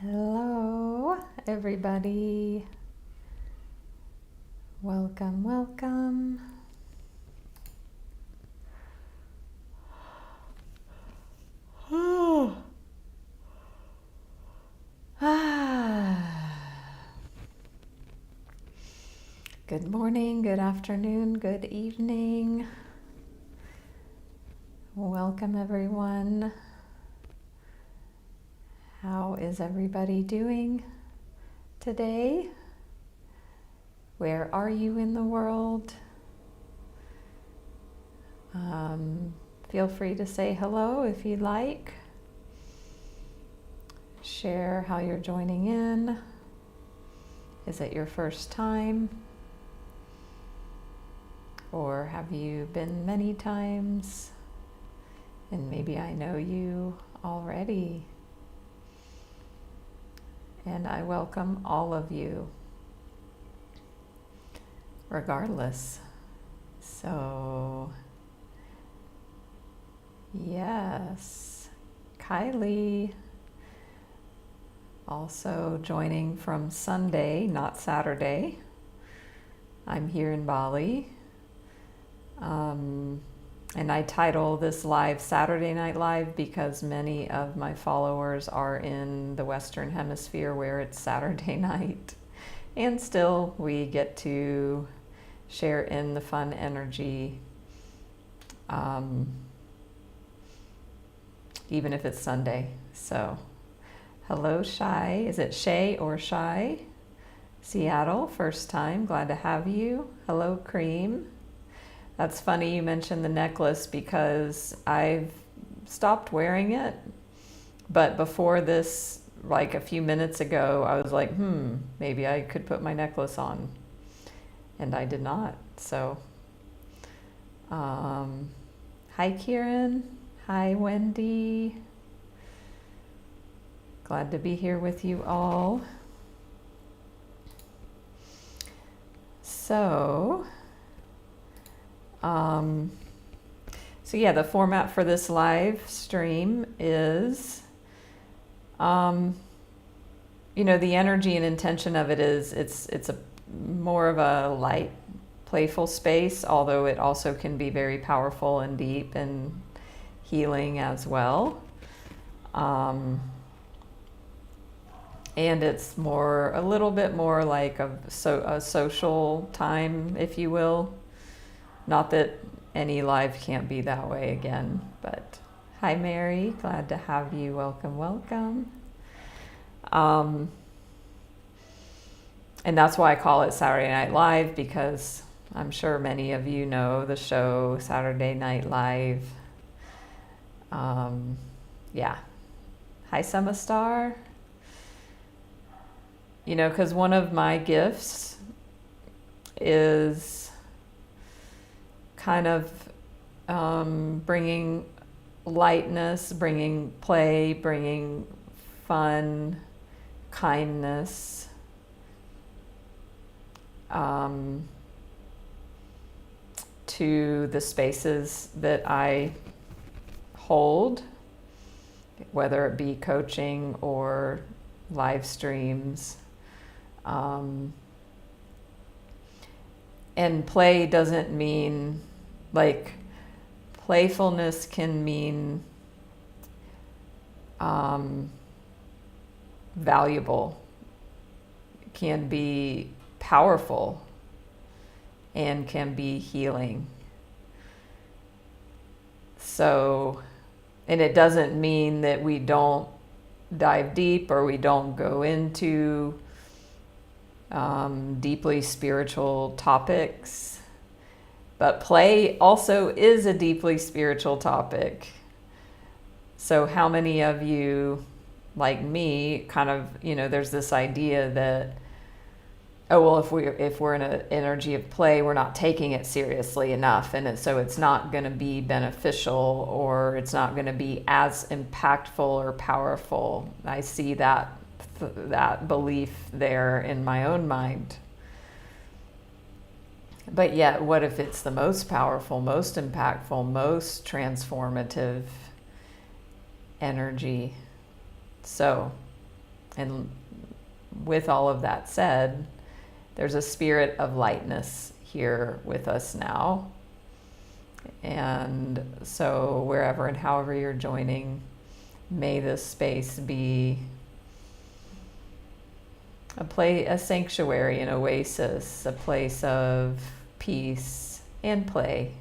Hello, everybody. Welcome, welcome. Good morning, good afternoon, good evening. Welcome, everyone. How is everybody doing today? Where are you in the world? Feel free to say hello if you'd like. Share how you're joining in. Is it your first time? Or have you been many times? And maybe I know you already. And I welcome all of you, regardless. So, yes, Kylie, also joining from Sunday, not Saturday. I'm here in Bali. And I title this live Saturday Night Live because many of my followers are in the Western Hemisphere where it's Saturday night. And still we get to share in the fun energy, even if it's Sunday. So, hello Shy. Is it Shay or Shy? Seattle, first time. Glad to have you. Hello Cream. That's funny you mentioned the necklace because I've stopped wearing it. But before this, like a few minutes ago, I was like, maybe I could put my necklace on. And I did not. So, hi Kieran. Hi Wendy. Glad to be here with you all. So yeah, the format for this live stream is, the energy and intention of it is it's a more of a light, playful space, although it also can be very powerful and deep and healing as well. And it's a little bit more like a social time, if you will. Not that any live can't be that way again, but hi Mary, glad to have you. Welcome, welcome. And that's why I call it Saturday Night Live, because I'm sure many of you know the show Saturday Night Live. Yeah. Hi Summer Star. Because one of my gifts is kind of bringing lightness, bringing play, bringing fun, kindness, to the spaces that I hold, whether it be coaching or live streams. And play doesn't mean, playfulness can mean valuable, can be powerful, and can be healing. So, and it doesn't mean that we don't dive deep or we don't go into deeply spiritual topics, but play also is a deeply spiritual topic. So how many of you, like me, kind of, there's this idea that, oh well, if we're in an energy of play, we're not taking it seriously enough, and so it's not going to be beneficial, or it's not going to be as impactful or powerful. I see that belief there in my own mind. But yet, what if it's the most powerful, most impactful, most transformative energy? So And with all of that said, there's a spirit of lightness here with us now. And so wherever and however you're joining, may this space be a sanctuary, an oasis, a place of peace and play.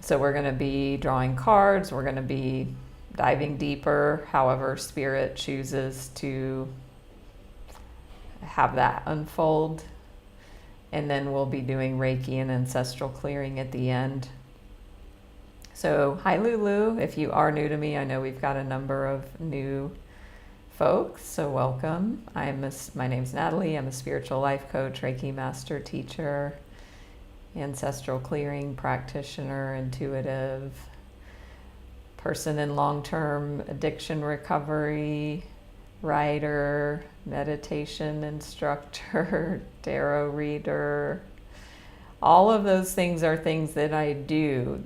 So we're going to be drawing cards, we're going to be diving deeper, however Spirit chooses to have that unfold. And then we'll be doing Reiki and Ancestral Clearing at the end. So, hi Lulu, if you are new to me, I know we've got a number of new folks, so welcome. My name's Natalie, I'm a spiritual life coach, Reiki master teacher, Ancestral Clearing practitioner, intuitive, person in long-term addiction recovery, writer, meditation instructor, tarot reader. All of those things are things that I do.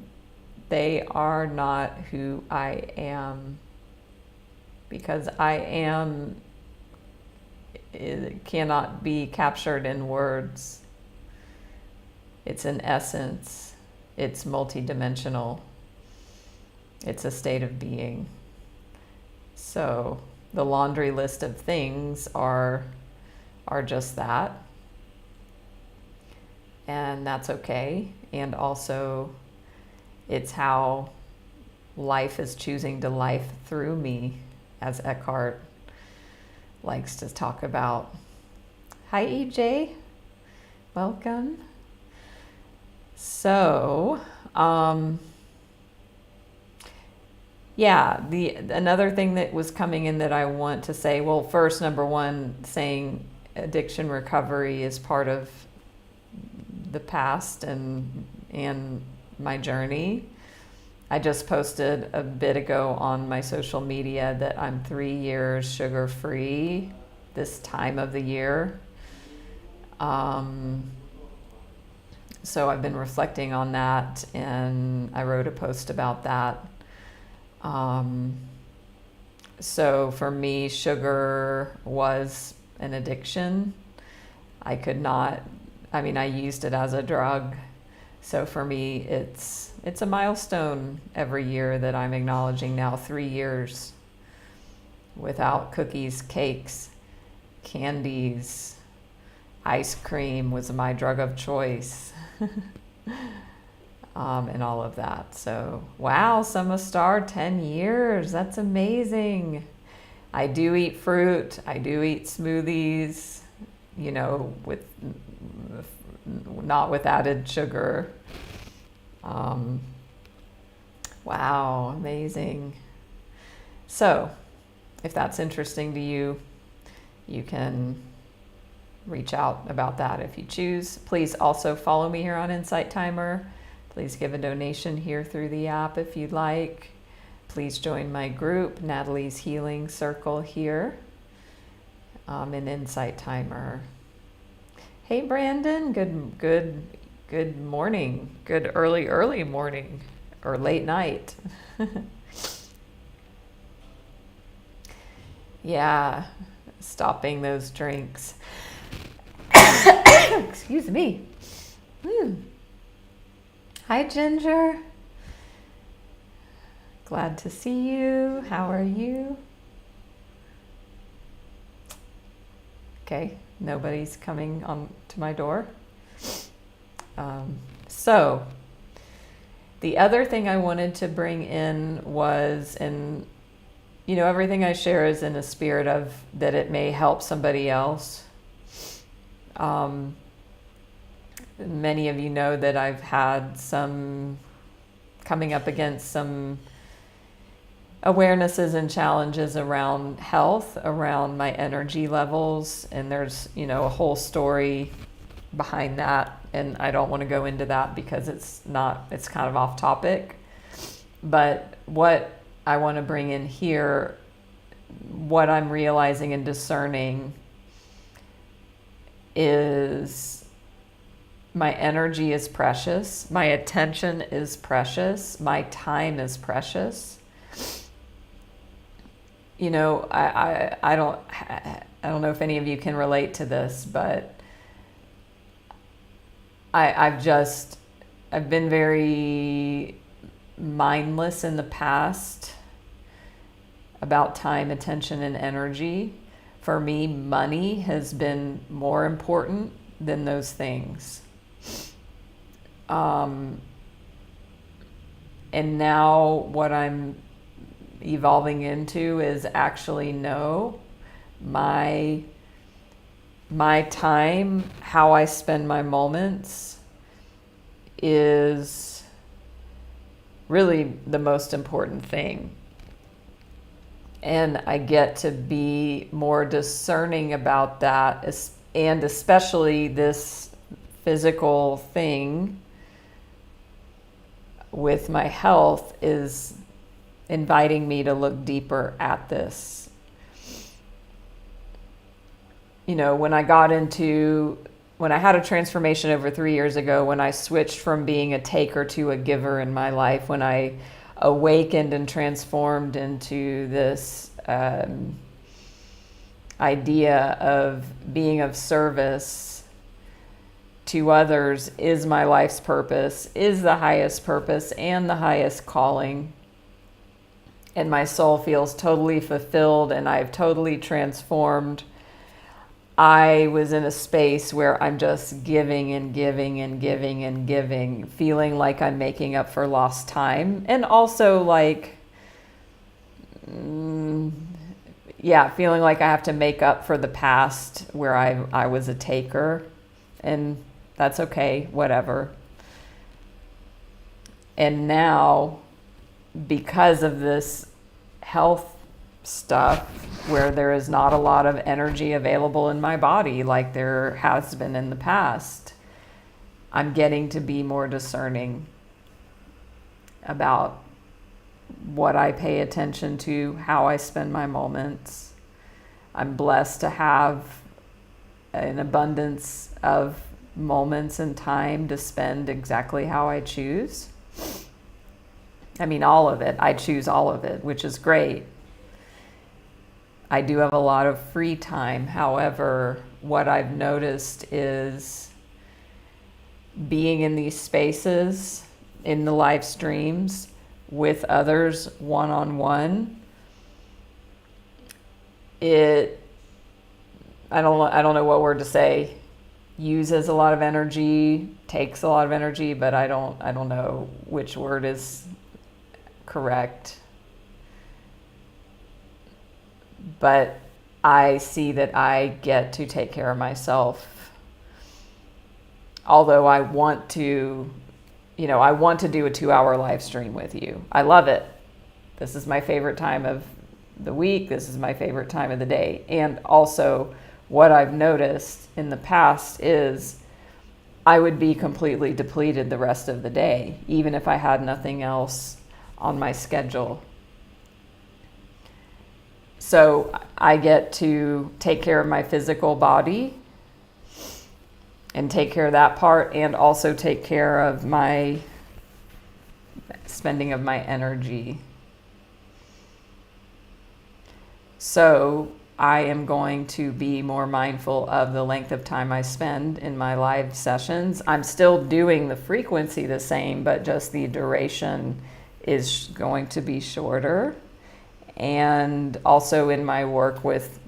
They are not who I am, because I am, it cannot be captured in words. It's an essence. It's multidimensional. It's a state of being. So the laundry list of things are just that. And that's okay. And also, it's how life is choosing to life through me, as Eckhart likes to talk about. Hi, EJ. Welcome. So, another thing that was coming in that I want to say, well, first, number one, saying addiction recovery is part of the past and my journey. I just posted a bit ago on my social media that I'm 3 years sugar-free this time of the year. So I've been reflecting on that, and I wrote a post about that. So for me, sugar was an addiction. I used it as a drug. So for me, it's a milestone every year that I'm acknowledging now, 3 years without cookies, cakes, candies, ice cream was my drug of choice. And all of that. So, wow, Summer Star, 10 years. That's amazing. I do eat fruit. I do eat smoothies, not with added sugar. Wow, amazing. So, if that's interesting to you, you can reach out about that if you choose. Please also follow me here on Insight Timer. Please give a donation here through the app if you'd like. Please join my group, Natalie's Healing Circle here, in Insight Timer. Hey Brandon, good morning. Good early morning or late night. Yeah, stopping those drinks. Excuse me. Hi, Ginger. Glad to see you. How are you? Okay, nobody's coming on to my door. So, the other thing I wanted to bring in was, and everything I share is in a spirit of that it may help somebody else. Many of you know that I've had coming up against some awarenesses and challenges around health, around my energy levels, and there's, a whole story behind that, and I don't want to go into that because it's kind of off topic. But what I want to bring in here, what I'm realizing and discerning is my energy is precious, my attention is precious, my time is precious. I don't know if any of you can relate to this, but I've been very mindless in the past about time, attention, and energy. For me, money has been more important than those things. And now what I'm evolving into is actually no, my time, how I spend my moments is really the most important thing. And I get to be more discerning about that, and especially this physical thing with my health is inviting me to look deeper at this. When I had a transformation over 3 years ago, when I switched from being a taker to a giver in my life, when I awakened and transformed into this idea of being of service to others is my life's purpose, is the highest purpose and the highest calling. And my soul feels totally fulfilled and I've totally transformed. I was in a space where I'm just giving and giving and giving and giving, feeling like I'm making up for lost time. And also feeling like I have to make up for the past where I was a taker. And that's okay, whatever. And now, because of this health stuff, where there is not a lot of energy available in my body like there has been in the past, I'm getting to be more discerning about what I pay attention to, how I spend my moments. I'm blessed to have an abundance of moments and time to spend exactly how I choose. I mean, all of it. I choose all of it, which is great. I do have a lot of free time. However, what I've noticed is being in these spaces, in the live streams, with others one-on-one, I don't know what word to say, uses a lot of energy, takes a lot of energy, but I don't know which word is correct. But I see that I get to take care of myself. Although I want to do a 2-hour live stream with you. I love it. This is my favorite time of the week. This is my favorite time of the day. And also what I've noticed in the past is I would be completely depleted the rest of the day, even if I had nothing else on my schedule. So I get to take care of my physical body and take care of that part, and also take care of my spending of my energy. So I am going to be more mindful of the length of time I spend in my live sessions. I'm still doing the frequency the same, but just the duration is going to be shorter. And also in my work with,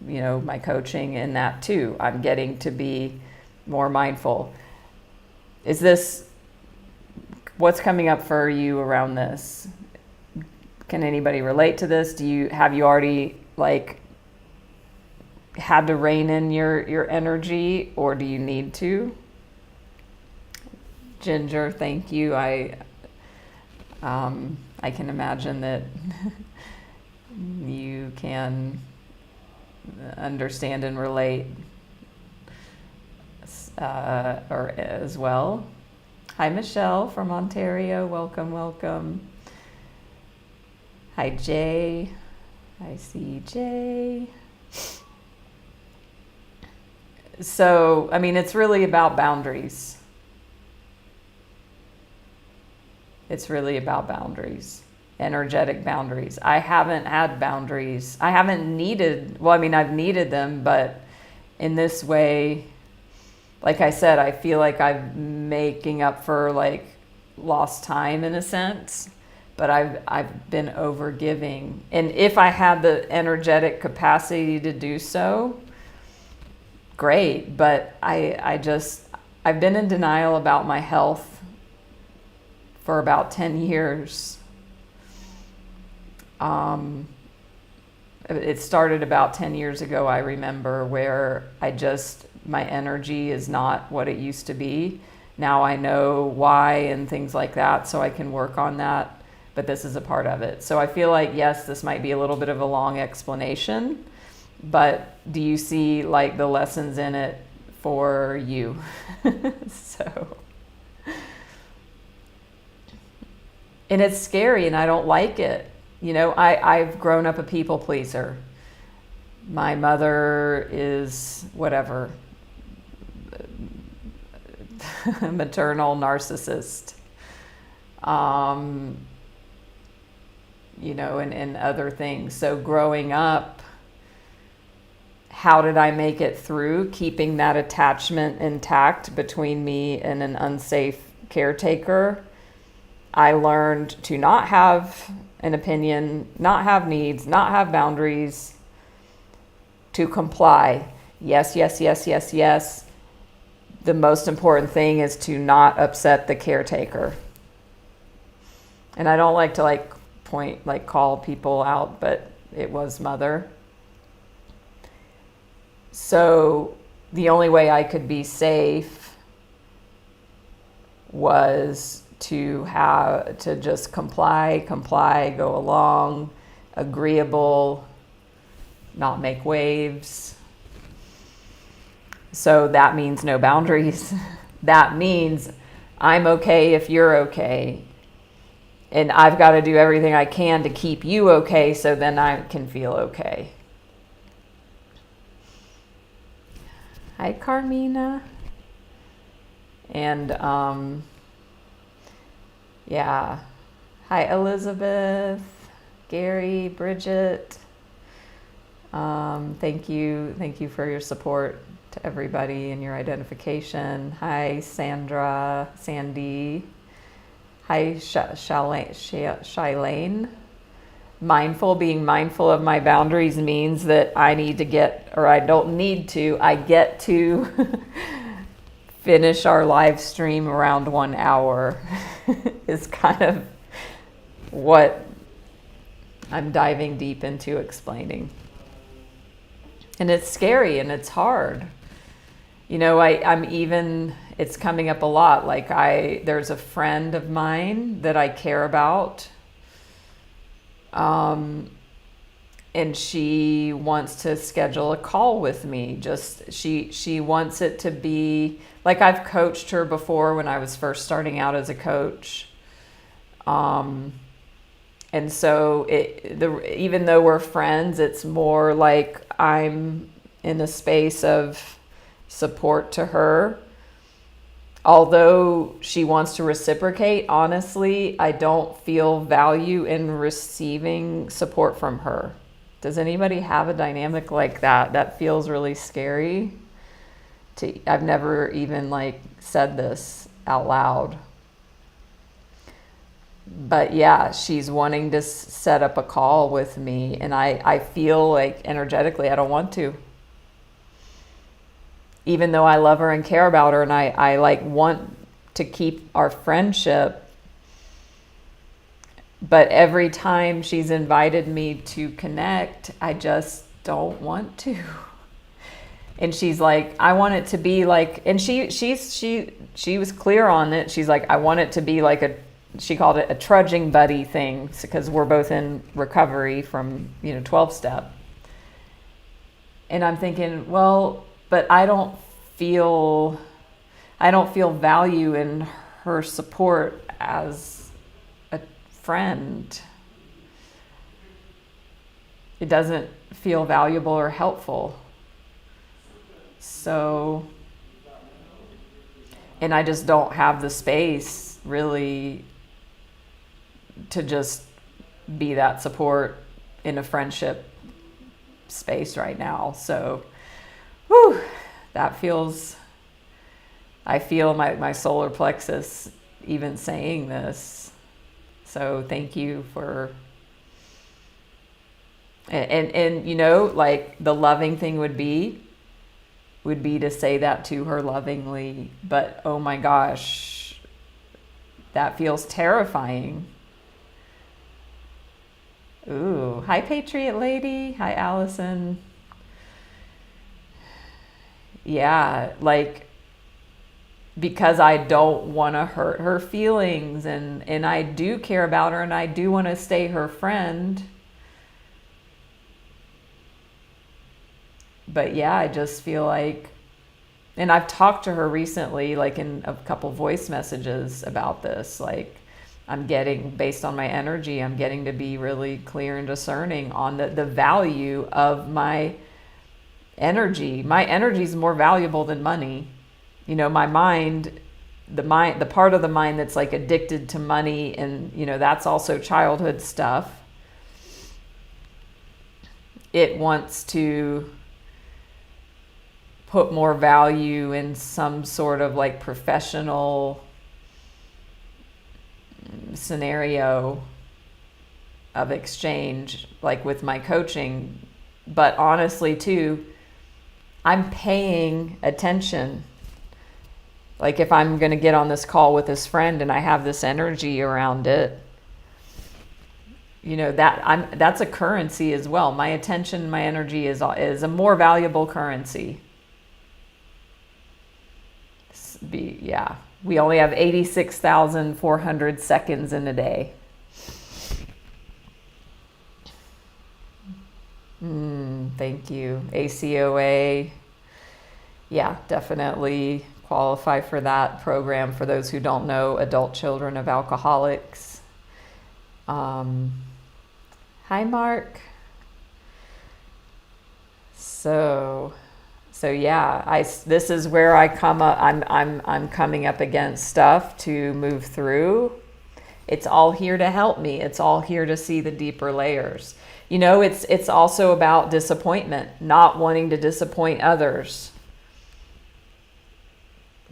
my coaching in that too, I'm getting to be more mindful. Is this, what's coming up for you around this? Can anybody relate to this? Have you already had to rein in your energy, or do you need to? Ginger, thank you. I can imagine that you can understand and relate or as well. Hi, Michelle from Ontario. Welcome, welcome. Hi, Jay. I see Jay. So, it's really about boundaries. It's really about boundaries. energetic boundaries. I haven't had boundaries. I haven't needed, well, I mean, I've needed them, but in this way, like I said, I feel like I'm making up for like lost time in a sense, but I've been overgiving. And if I had the energetic capacity to do so, great. But I've been in denial about my health for about 10 years. It started about 10 years ago, I remember, where my energy is not what it used to be. Now I know why and things like that, so I can work on that, but this is a part of it. So I feel like, yes, this might be a little bit of a long explanation, but do you see like the lessons in it for you? So, and it's scary and I don't like it. You know, I've grown up a people pleaser. My mother is whatever, maternal narcissist, you know, and other things. So growing up, how did I make it through keeping that attachment intact between me and an unsafe caretaker? I learned to not have an opinion, not have needs, not have boundaries, to comply. Yes, yes, yes, yes, yes. The most important thing is to not upset the caretaker. And I don't like to call people out, but it was mother. So the only way I could be safe was to just comply, go along, agreeable, not make waves. So that means no boundaries. That means I'm okay if you're okay. And I've got to do everything I can to keep you okay so then I can feel okay. Hi, Carmina. And yeah. Hi, Elizabeth, Gary, Bridget. Thank you for your support to everybody and your identification. Hi, Sandra, Sandy. Hi, Shailene. Being mindful of my boundaries means that I get to finish our live stream around 1 hour is kind of what I'm diving deep into explaining. And it's scary and it's hard. You know, it's coming up a lot. There's a friend of mine that I care about. And she wants to schedule a call with me. She wants it to be, like, I've coached her before when I was first starting out as a coach. And so even though we're friends, it's more like I'm in a space of support to her. Although she wants to reciprocate, honestly, I don't feel value in receiving support from her. Does anybody have a dynamic like that? That feels really scary. I've never even said this out loud. But yeah, she's wanting to set up a call with me, and I feel like energetically I don't want to. Even though I love her and care about her and I want to keep our friendship, but every time she's invited me to connect, I just don't want to. And she's like, I want it to be like, and she was clear on it. She's like, I want it to be like she called it a trudging buddy thing, because we're both in recovery from 12-step. And I'm thinking, well, but I don't feel value in her support as a friend. It doesn't feel valuable or helpful. So, and I just don't have the space really to just be that support in a friendship space right now. So, whew, that feels, I feel my solar plexus even saying this. So thank you for, and you know, like the loving thing would be to say that to her lovingly, but oh my gosh, that feels terrifying. Ooh, hi Patriot Lady, hi Allison. Yeah, like, because I don't want to hurt her feelings, and I do care about her, and I do want to stay her friend. But yeah, I just feel like, and I've talked to her recently, like in a couple voice messages about this, like I'm getting, based on my energy, I'm getting to be really clear and discerning on the value of my energy. My energy is more valuable than money. You know, my mind, the part of the mind that's like addicted to money, and you know, that's also childhood stuff. It wants to put more value in some sort of like professional scenario of exchange, like with my coaching. But honestly too, I'm paying attention. Like if I'm going to get on this call with this friend and I have this energy around it, you know, that's a currency as well. My attention, my energy is a more valuable currency. Yeah, we only have 86,400 seconds in a day. Thank you. ACOA. Yeah, definitely qualify for that program. For those who don't know, adult children of alcoholics. Hi, Mark. So yeah, this is where I come up. I'm coming up against stuff to move through. It's all here to help me. It's all here to see the deeper layers. You know, it's also about disappointment, not wanting to disappoint others.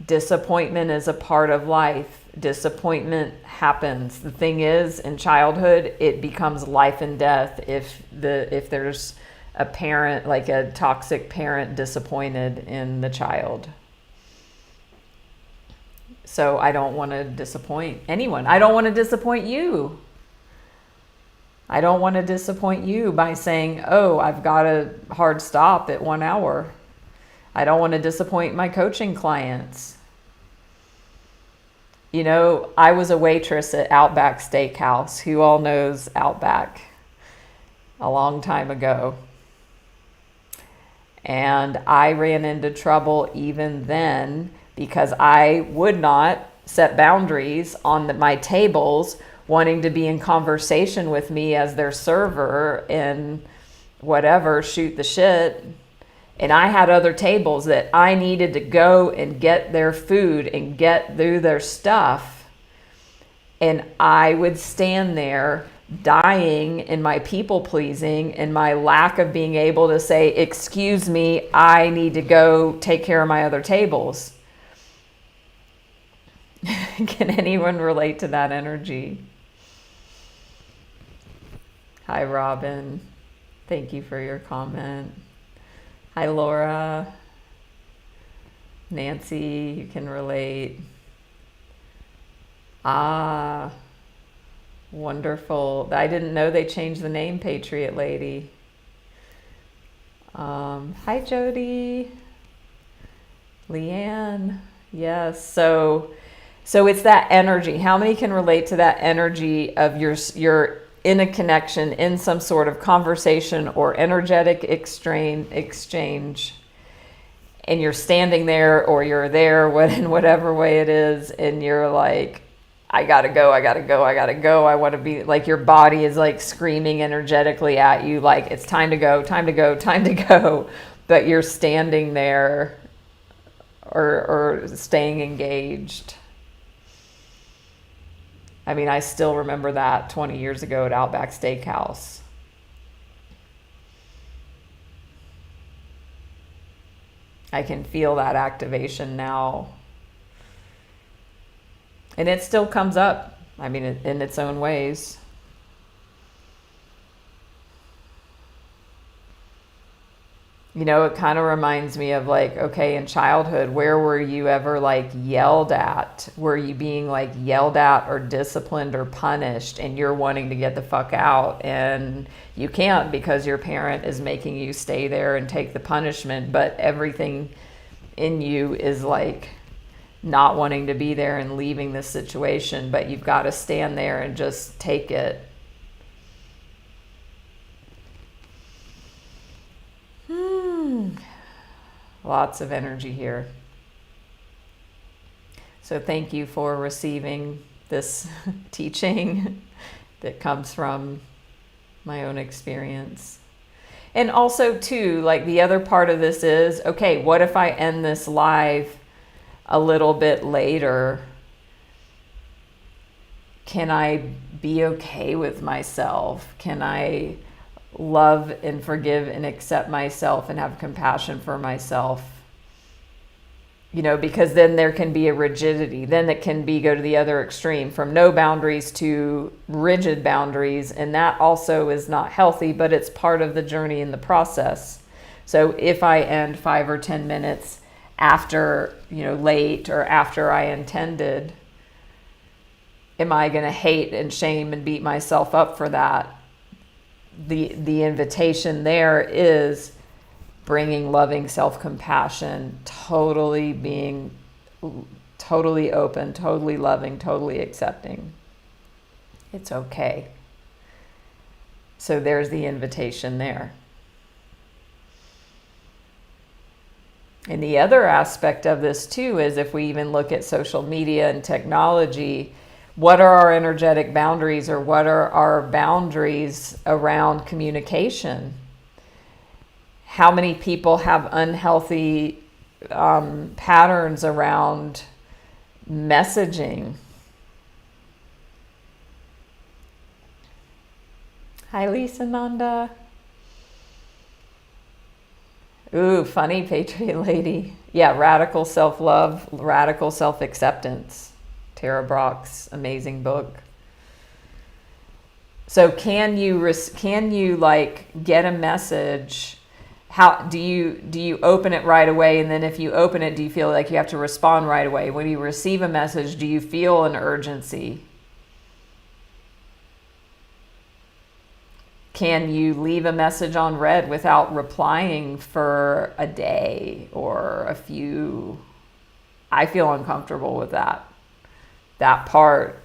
Disappointment is a part of life. Disappointment happens. The thing is, in childhood, it becomes life and death if there's a parent, like a toxic parent, disappointed in the child. So I don't want to disappoint anyone. I don't want to disappoint you. I don't want to disappoint you by saying, oh, I've got a hard stop at 1 hour. I don't want to disappoint my coaching clients. You know, I was a waitress at Outback Steakhouse. Who all knows Outback? A long time ago. And I ran into trouble even then because I would not set boundaries on my tables, wanting to be in conversation with me as their server and whatever, shoot the shit. And I had other tables that I needed to go and get their food and get through their stuff. And I would stand there dying in my people pleasing and my lack of being able to say, excuse me, I need to go take care of my other tables. Can anyone relate to that energy? Hi, Robin. Thank you for your comment. Hi, Laura. Nancy, you can relate. Ah, wonderful. I didn't know they changed the name, Patriot Lady. Hi, Jody. Leanne. Yes. So it's that energy. How many can relate to that energy of you're in a connection, in some sort of conversation or energetic exchange, and you're standing there or you're there in whatever way it is, and you're like, I gotta go. I want to be like, your body is like screaming energetically at you, like it's time to go. But you're standing there or staying engaged. I mean, I still remember that 20 years ago at Outback Steakhouse. I can feel that activation now. And it still comes up, I mean, in its own ways. You know, it kind of reminds me of like, okay, in childhood, where were you ever like yelled at? Were you being like yelled at or disciplined or punished and you're wanting to get the fuck out and you can't because your parent is making you stay there and take the punishment, but everything in you is like not wanting to be there and leaving the situation, but you've got to stand there and just take it. Lots of energy here. So thank you for receiving this teaching that comes from my own experience. And also too, like the other part of this is, okay, what if I end this live a little bit later? Can I be okay with myself? Can I love and forgive and accept myself and have compassion for myself? You know, because then there can be a rigidity. Then it can be go to the other extreme from no boundaries to rigid boundaries. And that also is not healthy, but it's part of the journey in the process. So if I end 5 or 10 minutes after, you know, late or after I intended, am I going to hate and shame and beat myself up for that? The invitation there is bringing loving self-compassion, totally being totally open, totally loving, totally accepting. It's okay. So there's the invitation there. And the other aspect of this too is if we even look at social media and technology, what are our energetic boundaries, or what are our boundaries around communication? How many people have unhealthy patterns around messaging? Hi, Lisa Nanda. Ooh, funny Patriot Lady. Yeah, radical self-love, radical self-acceptance. Tara Brock's amazing book. So can you like get a message? How do you open it right away? And then if you open it, do you feel like you have to respond right away? When you receive a message, do you feel an urgency? Can you leave a message on read without replying for a day or a few? I feel uncomfortable with that part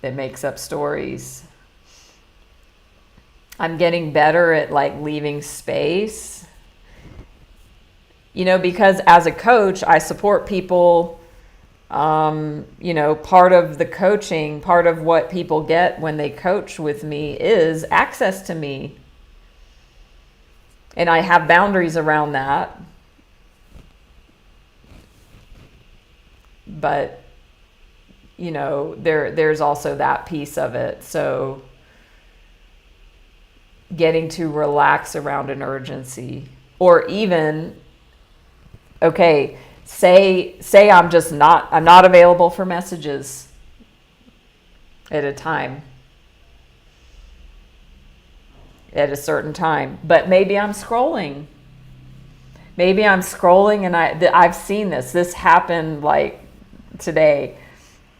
that makes up stories. I'm getting better at like leaving space, you know, because as a coach, I support people. You know, part of the coaching, part of what people get when they coach with me is access to me. And I have boundaries around that. But you know, there's also that piece of it. So getting to relax around an urgency, or even, okay, say I'm not available for messages at a time, at a certain time, but maybe I'm scrolling. And I've seen this happened like today.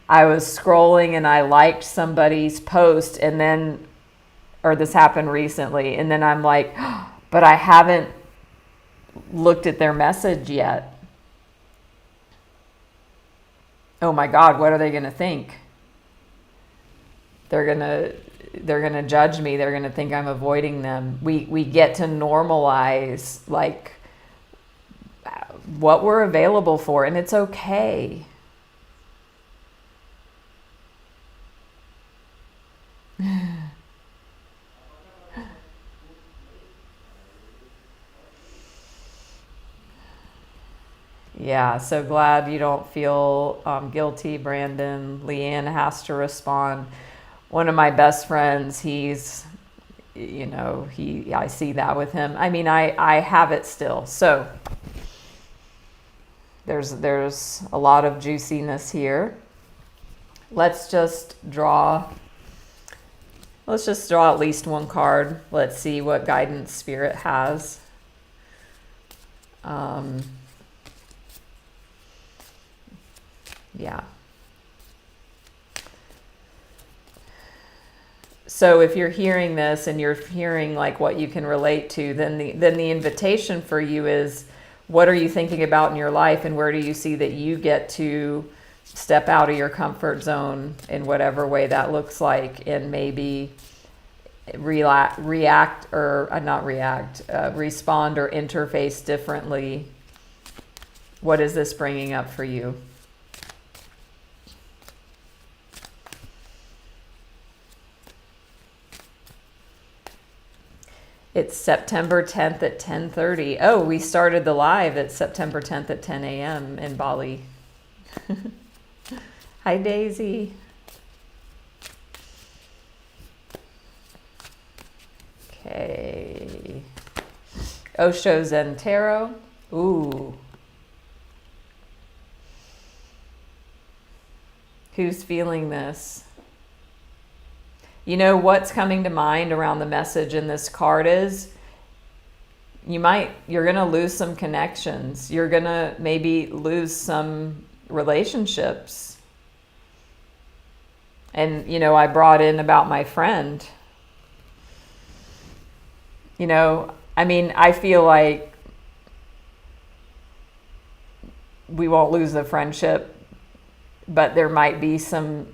I was scrolling and I liked somebody's post, and then, or this happened recently, and then I'm like, oh, but I haven't looked at their message yet. Oh my God, what are they going to think? They're going to judge me. They're going to think I'm avoiding them. We get to normalize like what we're available for, and it's okay. Yeah, so glad you don't feel guilty, Brandon. Leanne has to respond. One of my best friends, he's, I see that with him. I mean, I have it still. So there's a lot of juiciness here. Let's just draw at least one card. Let's see what guidance Spirit has. Yeah. So if you're hearing this and you're hearing like what you can relate to, then the invitation for you is, what are you thinking about in your life, and where do you see that you get to step out of your comfort zone in whatever way that looks like, and maybe respond or interface differently. What is this bringing up for you? It's September 10th at 10:30. Oh, we started the live at September 10th at 10 a.m. in Bali. Hi, Daisy. Okay. Osho Zen Tarot. Ooh. Who's feeling this? You know what's coming to mind around the message in this card is you're going to lose some connections. You're going to maybe lose some relationships. And, I brought in about my friend. I feel like we won't lose the friendship, but there might be some,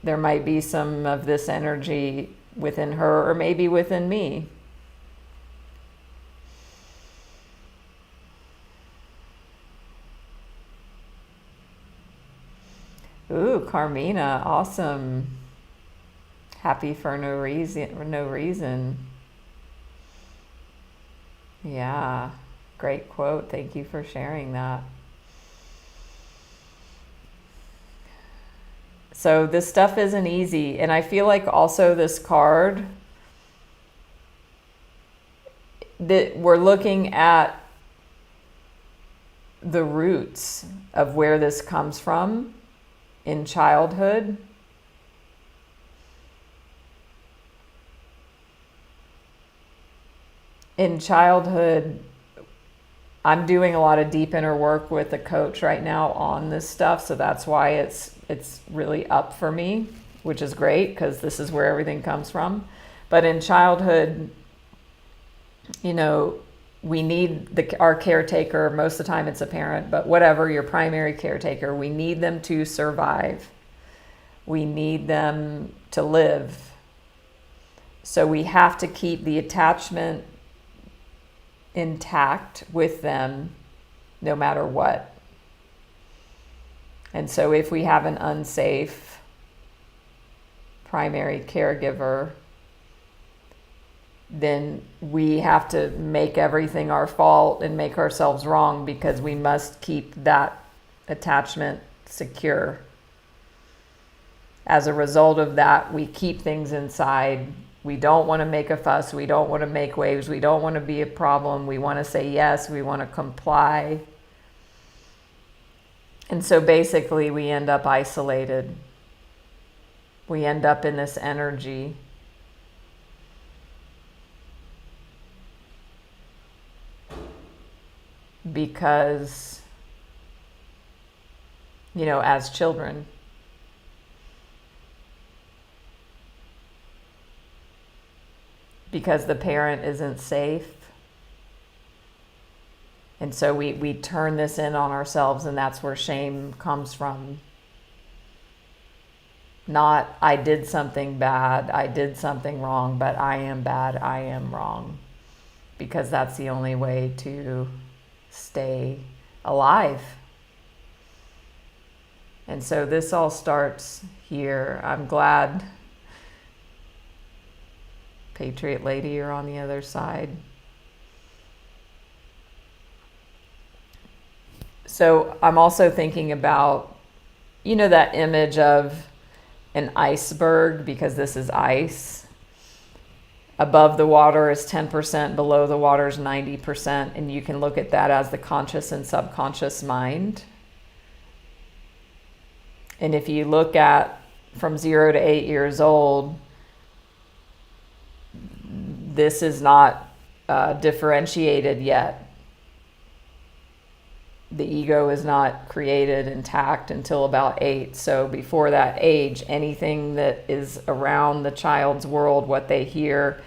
there might be some of this energy within her, or maybe within me. Ooh, Carmina, awesome. Happy for no reason. Yeah, great quote. Thank you for sharing that. So this stuff isn't easy. And I feel like also this card, that we're looking at the roots of where this comes from in childhood. In childhood, I'm doing a lot of deep inner work with a coach right now on this stuff, so that's why it's really up for me, which is great because this is where everything comes from. But in childhood, we need our caretaker. Most of the time it's a parent, but whatever, your primary caretaker, we need them to survive. We need them to live. So we have to keep the attachment intact with them no matter what. And so if we have an unsafe primary caregiver, then we have to make everything our fault and make ourselves wrong, because we must keep that attachment secure. As a result of that, we keep things inside. We don't want to make a fuss. We don't want to make waves. We don't want to be a problem. We want to say yes. We want to comply. And so basically we end up isolated. We end up in this energy. Because, as children, because the parent isn't safe. And so we turn this in on ourselves, and that's where shame comes from. Not, I did something bad, I did something wrong, but I am bad, I am wrong. Because that's the only way to stay alive. And so this all starts here. I'm glad, Patriot Lady, you're on the other side. So I'm also thinking about, that image of an iceberg, because this is ice. Above the water is 10%, below the water is 90%, and you can look at that as the conscious and subconscious mind. And if you look at from 0 to 8 years old, this is not differentiated yet. The ego is not created intact until about 8. So before that age, anything that is around the child's world, what they hear,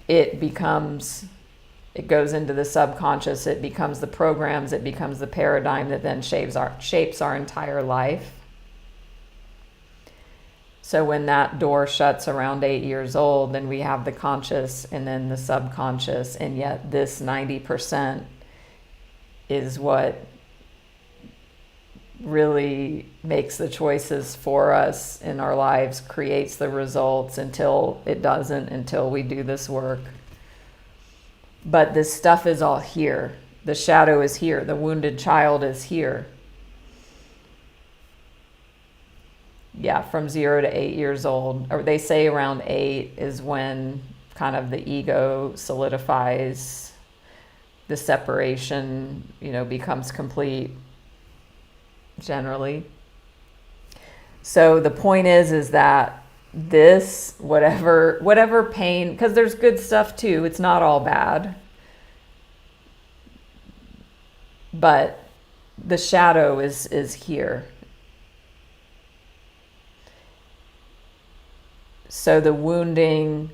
it goes into the subconscious, it becomes the programs, it becomes the paradigm that then shapes our entire life. So when that door shuts around 8 years old, then we have the conscious and then the subconscious, and yet this 90% is what really makes the choices for us in our lives, creates the results until it doesn't, until we do this work. But this stuff is all here. The shadow is here. The wounded child is here. Yeah, from 0 to 8 years old. Or they say around 8 is when kind of the ego solidifies, the separation, becomes complete, generally. So the point is that this, whatever pain, because there's good stuff too, it's not all bad, but the shadow is here. So the wounding,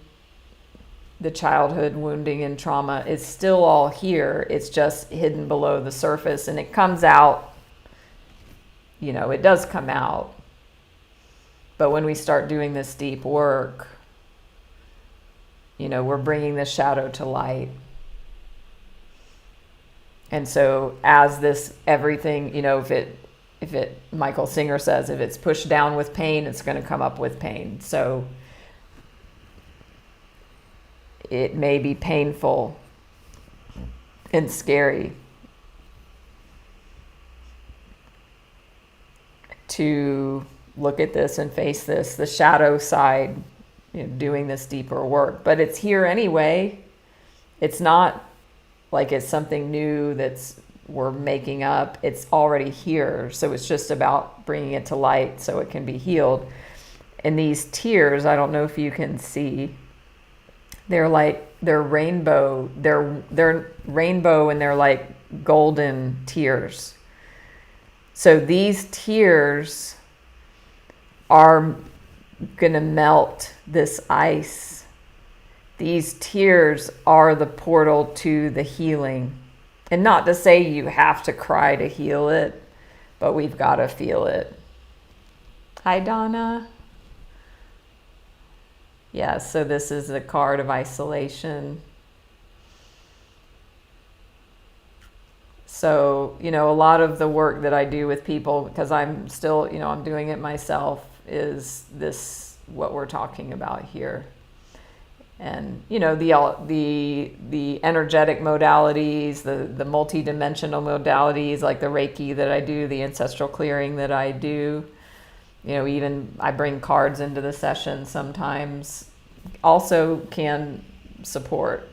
the childhood wounding and trauma is still all here. It's just hidden below the surface, and it comes out, it does come out. But when we start doing this deep work, we're bringing the shadow to light. And so as this, everything, if it, Michael Singer says, if it's pushed down with pain, it's going to come up with pain. So it may be painful and scary to look at this and face this, the shadow side, doing this deeper work. But it's here anyway. It's not like it's something new we're making up. It's already here. So it's just about bringing it to light so it can be healed. And these tears, I don't know if you can see, they're rainbow. They're rainbow, and they're like golden tears. So these tears are going to melt this ice. These tears are the portal to the healing. And not to say you have to cry to heal it, but we've got to feel it. Hi, Donna. Yeah, so this is the card of isolation. So, a lot of the work that I do with people, because I'm still, I'm doing it myself, is this, what we're talking about here. And, the energetic modalities, the multi-dimensional modalities, like the Reiki that I do, the ancestral clearing that I do, even I bring cards into the session sometimes, also can support.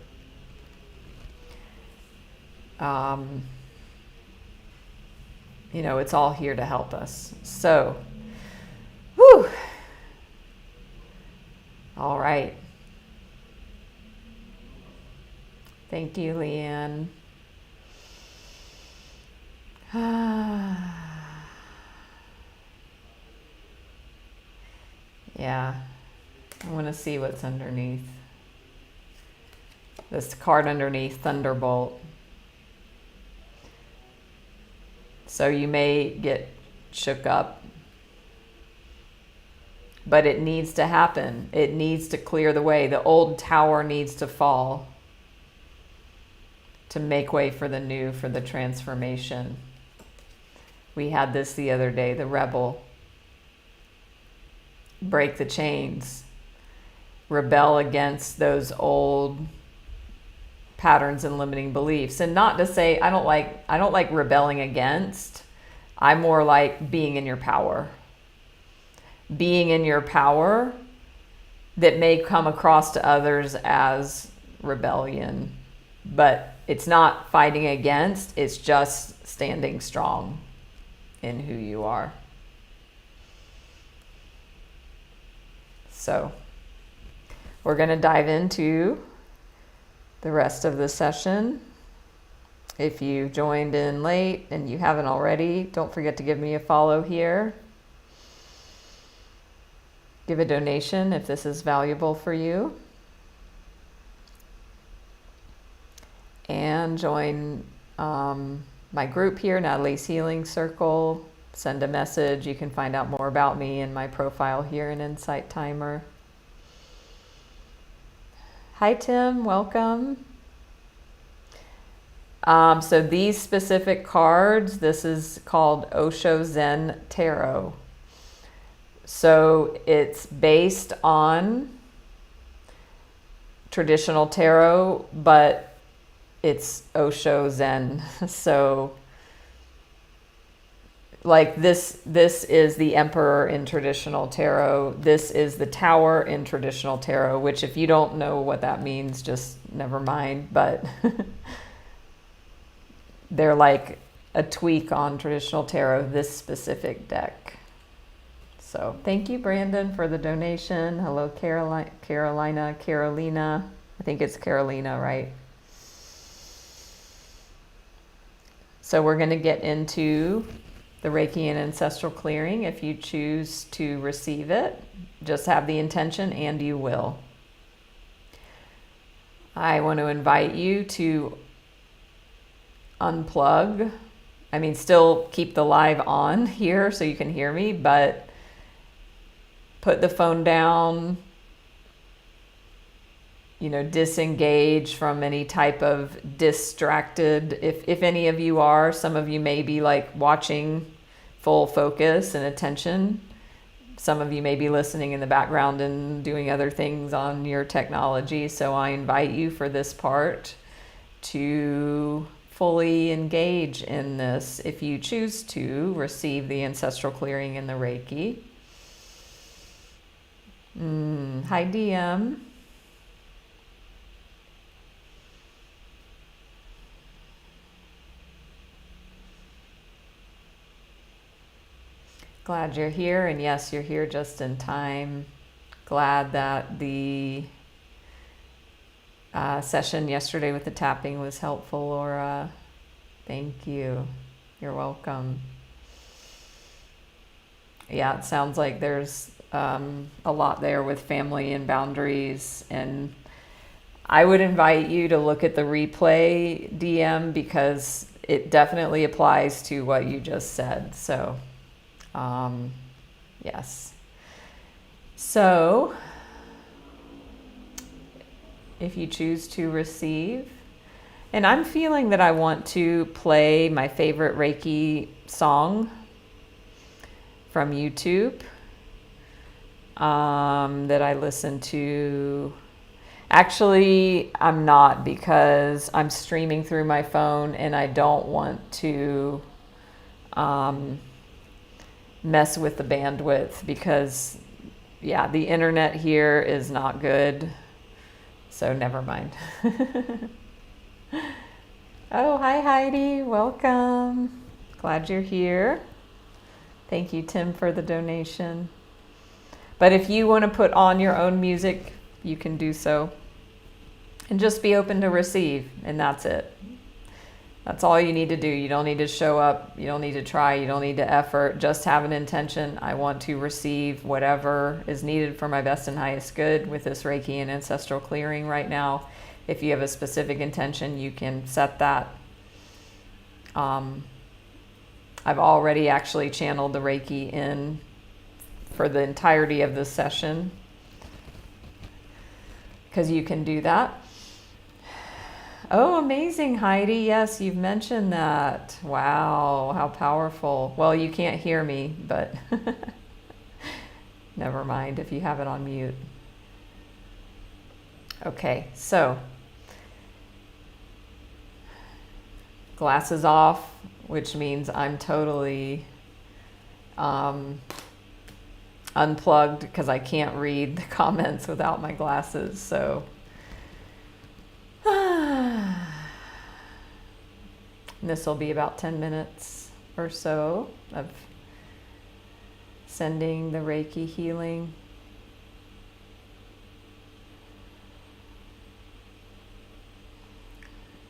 It's all here to help us. So, whew. All right. Thank you, Leanne. Yeah, I want to see what's underneath. This card underneath, Thunderbolt. So you may get shook up, but it needs to happen. It needs to clear the way. The old tower needs to fall to make way for the new, for the transformation. We had this the other day, the rebel. Break the chains. Rebel against those old patterns and limiting beliefs. And not to say I don't like rebelling against. I'm more like being in your power. Being in your power that may come across to others as rebellion, but it's not fighting against, it's just standing strong in who you are. So we're going to dive into the rest of the session. If you joined in late and you haven't already, don't forget to give me a follow here. Give a donation if this is valuable for you. And join my group here, Natalie's Healing Circle. Send a message. You can find out more about me in my profile here in Insight Timer. Hi, Tim. Welcome. So these specific cards, this is called Osho Zen Tarot. So it's based on traditional tarot, but it's Osho Zen. So like this is the Emperor in traditional tarot. This is the Tower in traditional tarot, which if you don't know what that means, just never mind. But they're like a tweak on traditional tarot, this specific deck. So thank you, Brandon, for the donation. Hello, Carolina. I think it's Carolina, right? So we're going to get into the Reiki and Ancestral Clearing. If you choose to receive it, just have the intention and you will. I want to invite you to unplug. I mean, still keep the live on here so you can hear me, but put the phone down, disengage from any type of distracted. If any of you are, some of you may be like watching full focus and attention. Some of you may be listening in the background and doing other things on your technology. So I invite you for this part to fully engage in this if you choose to receive the ancestral clearing and the Reiki. Hi, DM. Glad you're here, and yes, you're here just in time. Glad that the session yesterday with the tapping was helpful, Laura. Thank you. You're welcome. Yeah, it sounds like there's a lot there with family and boundaries, and I would invite you to look at the replay, DM, because it definitely applies to what you just said. So yes. So if you choose to receive, and I'm feeling that I want to play my favorite Reiki song from YouTube that I listen to. Actually, I'm not, because I'm streaming through my phone and I don't want to mess with the bandwidth, because yeah, the internet here is not good. So never mind. Oh, hi Heidi, welcome. Glad you're here. Thank you, Tim, for the donation. But if you want to put on your own music, you can do so. And just be open to receive, and that's it. That's all you need to do. You don't need to show up. You don't need to try. You don't need to effort. Just have an intention. I want to receive whatever is needed for my best and highest good with this Reiki and ancestral clearing right now. If you have a specific intention, you can set that. I've already actually channeled the Reiki in for the entirety of this session, because you can do that. Oh, amazing, Heidi. Yes, you've mentioned that. Wow, how powerful. Well, you can't hear me, but never mind if you have it on mute. Okay, so glasses off, which means I'm totally unplugged because I can't read the comments without my glasses. So this will be about 10 minutes or so of sending the Reiki healing.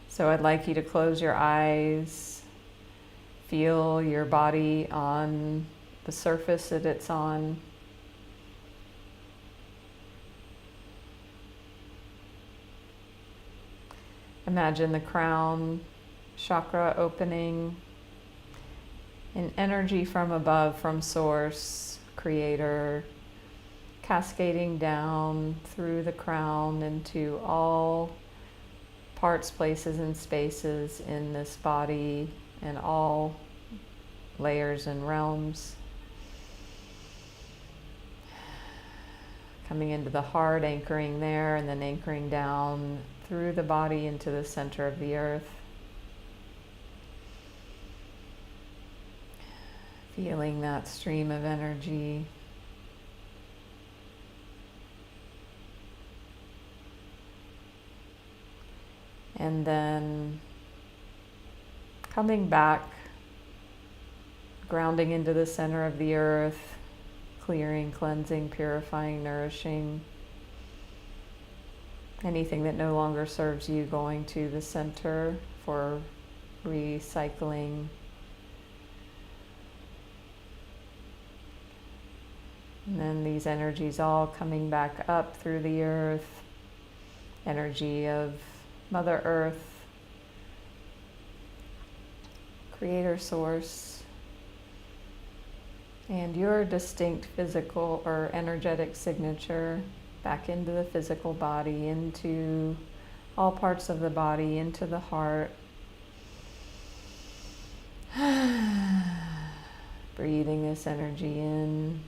So I'd like you to close your eyes, feel your body on the surface that it's on. Imagine the crown chakra opening, and energy from above, from Source, Creator, cascading down through the crown into all parts, places, and spaces in this body and all layers and realms. Coming into the heart, anchoring there, and then anchoring down through the body into the center of the earth. Feeling that stream of energy. And then coming back, grounding into the center of the earth, clearing, cleansing, purifying, nourishing. Anything that no longer serves you, going to the center for recycling. And then these energies all coming back up through the earth. Energy of Mother Earth, Creator Source, and your distinct physical or energetic signature back into the physical body, into all parts of the body, into the heart. Breathing this energy in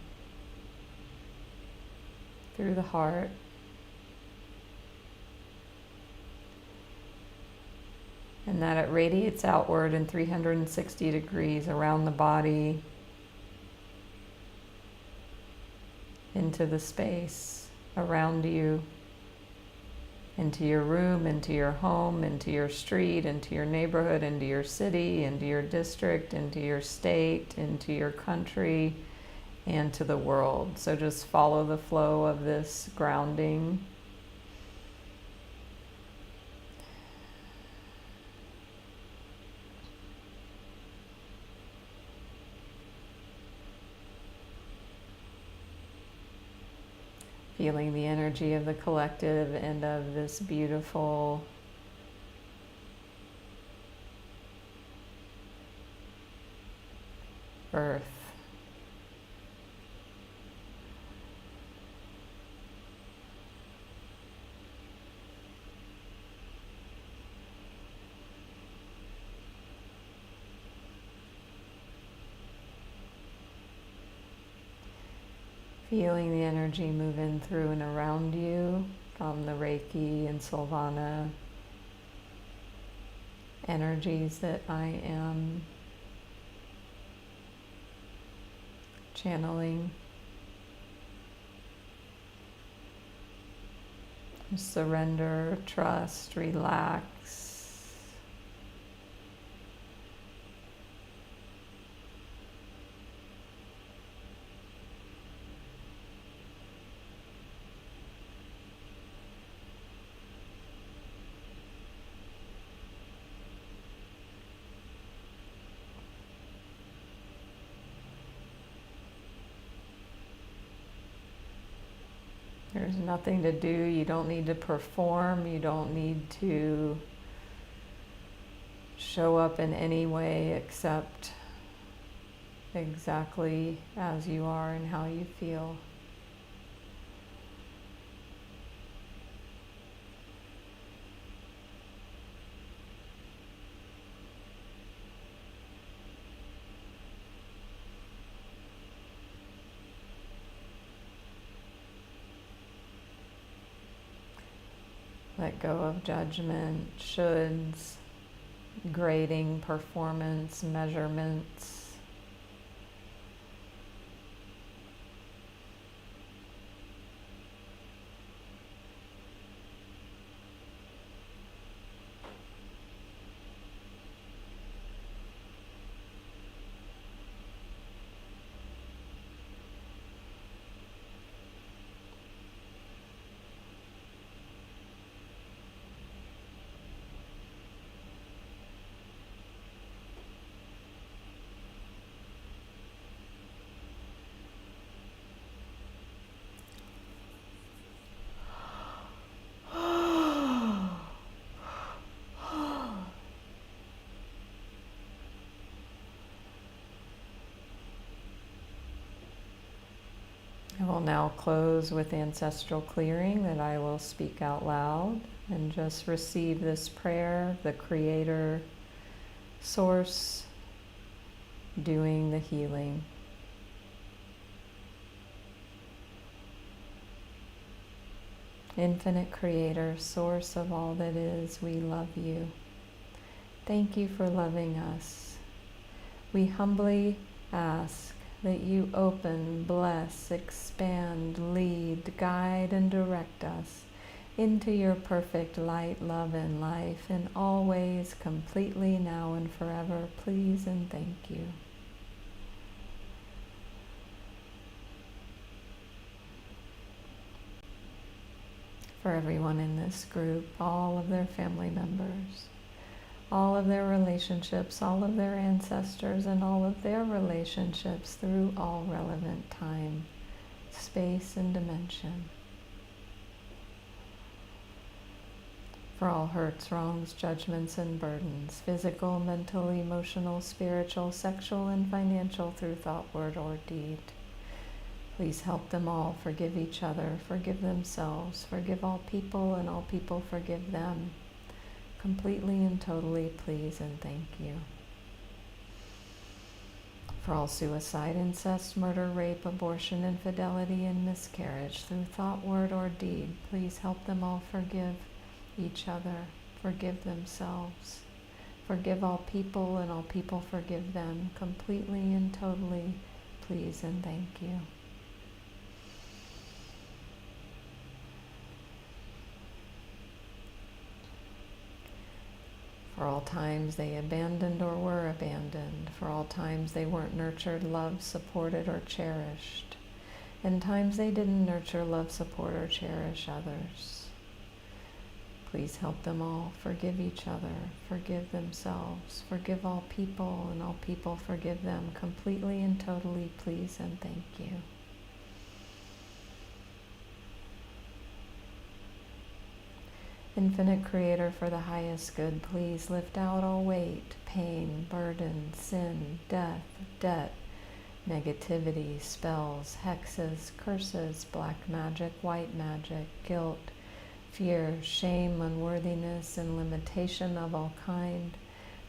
through the heart. And that it radiates outward in 360 degrees around the body, into the space around you, into your room, into your home, into your street, into your neighborhood, into your city, into your district, into your state, into your country, and to the world. So just follow the flow of this grounding. Feeling the energy of the collective and of this beautiful earth. Feeling the energy move in through and around you from the Reiki and Solvana energies that I am channeling. Surrender, trust, relax. There's nothing to do. You don't need to perform. You don't need to show up in any way except exactly as you are and how you feel. Let go of judgment, shoulds, grading performance measurements. I will now close with ancestral clearing that I will speak out loud, and just receive this prayer, the Creator, Source, doing the healing. Infinite Creator, Source of all that is, we love you. Thank you for loving us. We humbly ask that you open, bless, expand, lead, guide, and direct us into your perfect light, love, and life in all ways, completely, now and forever. Please and thank you. For everyone in this group, all of their family members, all of their relationships, all of their ancestors, and all of their relationships through all relevant time, space, and dimension. For all hurts, wrongs, judgments, and burdens, physical, mental, emotional, spiritual, sexual, and financial, through thought, word, or deed. Please help them all forgive each other, forgive themselves, forgive all people, and all people forgive them. Completely and totally, please and thank you. For all suicide, incest, murder, rape, abortion, infidelity, and miscarriage, through thought, word, or deed, please help them all forgive each other, forgive themselves, forgive all people, and all people forgive them. Completely and totally, please and thank you. For all times they abandoned or were abandoned, for all times they weren't nurtured, loved, supported, or cherished, and times they didn't nurture, love, support, or cherish others. Please help them all forgive each other, forgive themselves, forgive all people, and all people forgive them. Completely and totally, please and thank you. Infinite Creator, for the highest good, please lift out all weight, pain, burden, sin, death, debt, negativity, spells, hexes, curses, black magic, white magic, guilt, fear, shame, unworthiness, and limitation of all kind.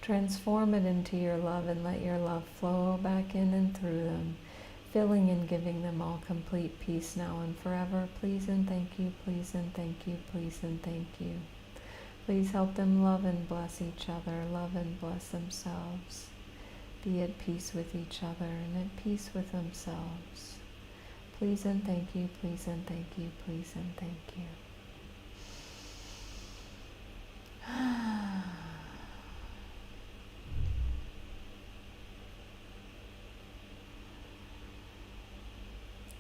Transform it into your love, and let your love flow back in and through them, filling and giving them all complete peace now and forever. Please and thank you, please and thank you, please and thank you. Please help them love and bless each other, love and bless themselves. Be at peace with each other and at peace with themselves. Please and thank you, please and thank you, please and thank you.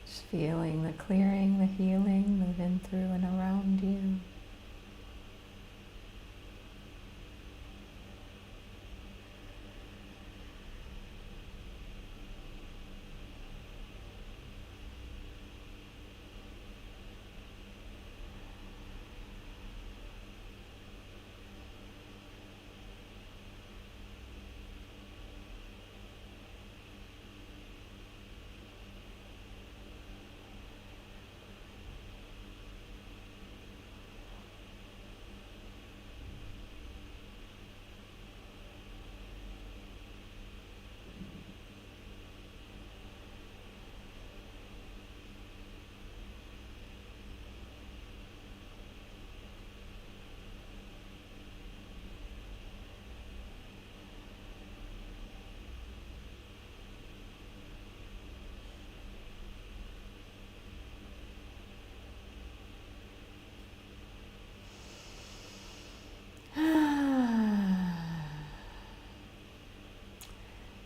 Just feeling the clearing, the healing, moving through and around you.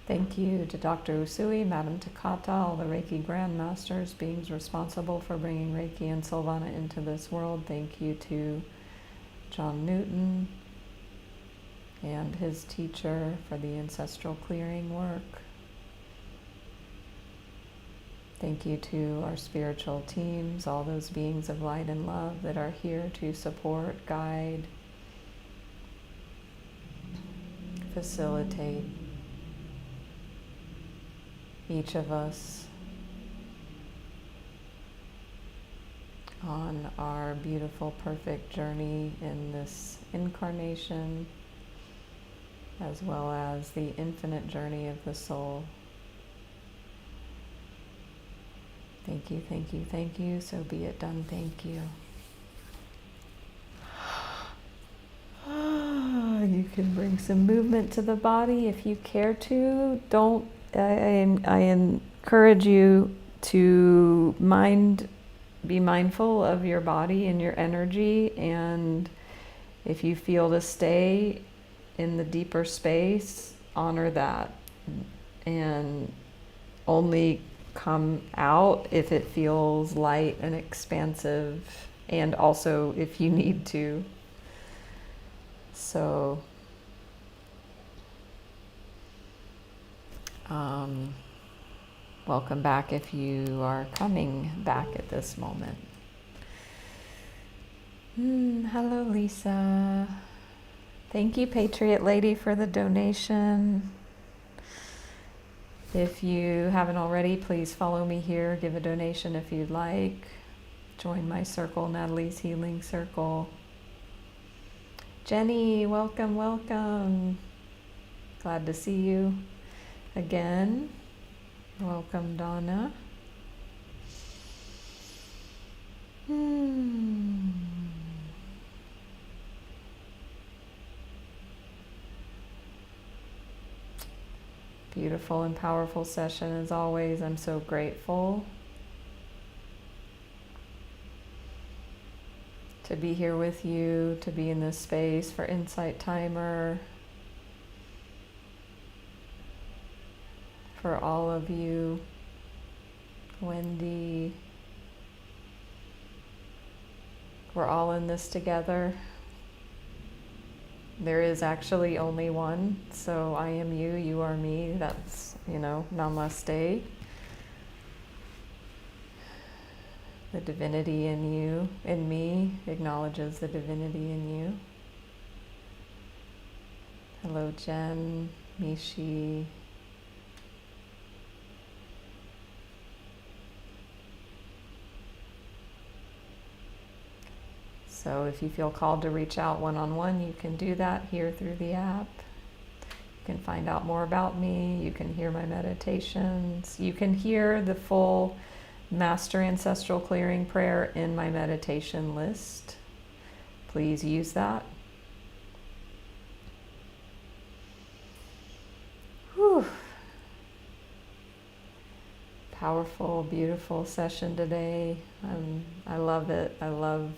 Thank you to Dr. Usui, Madam Takata, all the Reiki Grandmasters, beings responsible for bringing Reiki and Silvana into this world. Thank you to John Newton and his teacher for the ancestral clearing work. Thank you to our spiritual teams, all those beings of light and love that are here to support, guide, facilitate each of us on our beautiful, perfect journey in this incarnation, as well as the infinite journey of the soul. Thank you, thank you, thank you. So be it done. Thank you. You can bring some movement to the body if you care to. I encourage you to be mindful of your body and your energy, and if you feel to stay in the deeper space, honor that, and only come out if it feels light and expansive, and also if you need to. So welcome back if you are coming back at this moment. Hello, Lisa. Thank you, Patriot Lady, for the donation. If you haven't already, please follow me here. Give a donation if you'd like. Join my circle, Natalie's Healing Circle. Jenny, welcome, welcome. Glad to see you again. Welcome, Donna. Beautiful and powerful session as always. I'm so grateful to be here with you, to be in this space for Insight Timer, for all of you, Wendy. We're all in this together. There is actually only one, so I am you, you are me. That's, namaste. The divinity in you, in me, acknowledges the divinity in you. Hello, Jen, Mishi. So if you feel called to reach out one-on-one, you can do that here through the app. You can find out more about me. You can hear my meditations. You can hear the full Master Ancestral Clearing prayer in my meditation list. Please use that. Whew. Powerful, beautiful session today. I love it. I love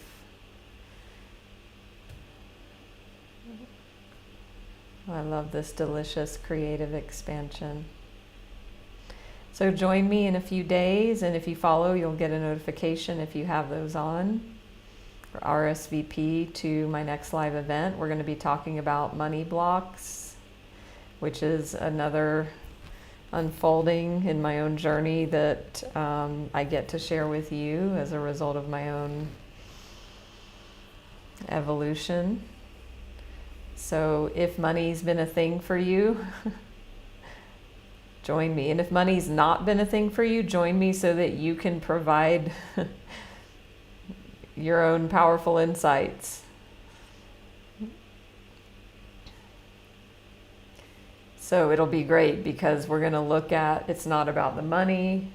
this delicious creative expansion. So join me in a few days, and if you follow, you'll get a notification if you have those on for RSVP to my next live event. We're going to be talking about money blocks, which is another unfolding in my own journey that I get to share with you as a result of my own evolution. So if money's been a thing for you, join me. And if money's not been a thing for you, join me so that you can provide your own powerful insights. So it'll be great because we're going to look at, it's not about the money.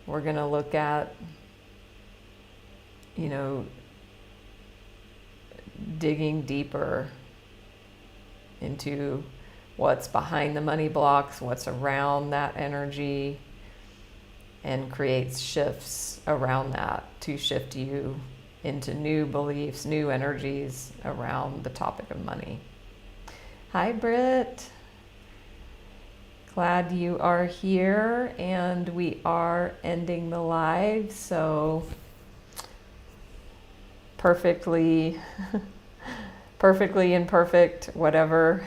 We're going to look at, digging deeper into what's behind the money blocks, what's around that energy, and creates shifts around that to shift you into new beliefs, new energies around the topic of money. Hi, Britt. Glad you are here, and we are ending the live, so perfectly imperfect, whatever,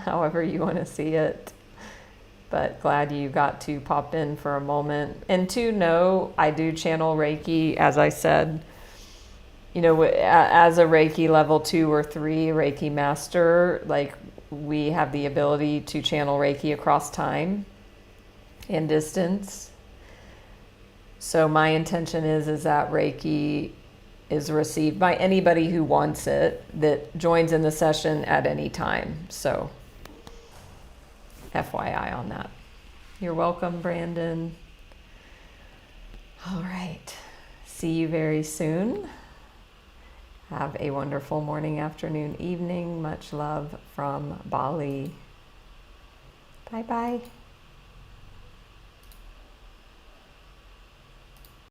however you want to see it. But glad you got to pop in for a moment. And to know, I do channel Reiki, as I said, you know, as a Reiki level 2 or 3 Reiki master, like we have the ability to channel Reiki across time and distance. So my intention is that Reiki is received by anybody who wants it, that joins in the session at any time. So FYI on that. You're welcome, Brandon. All right. See you very soon. Have a wonderful morning, afternoon, evening. Much love from Bali. Bye-bye.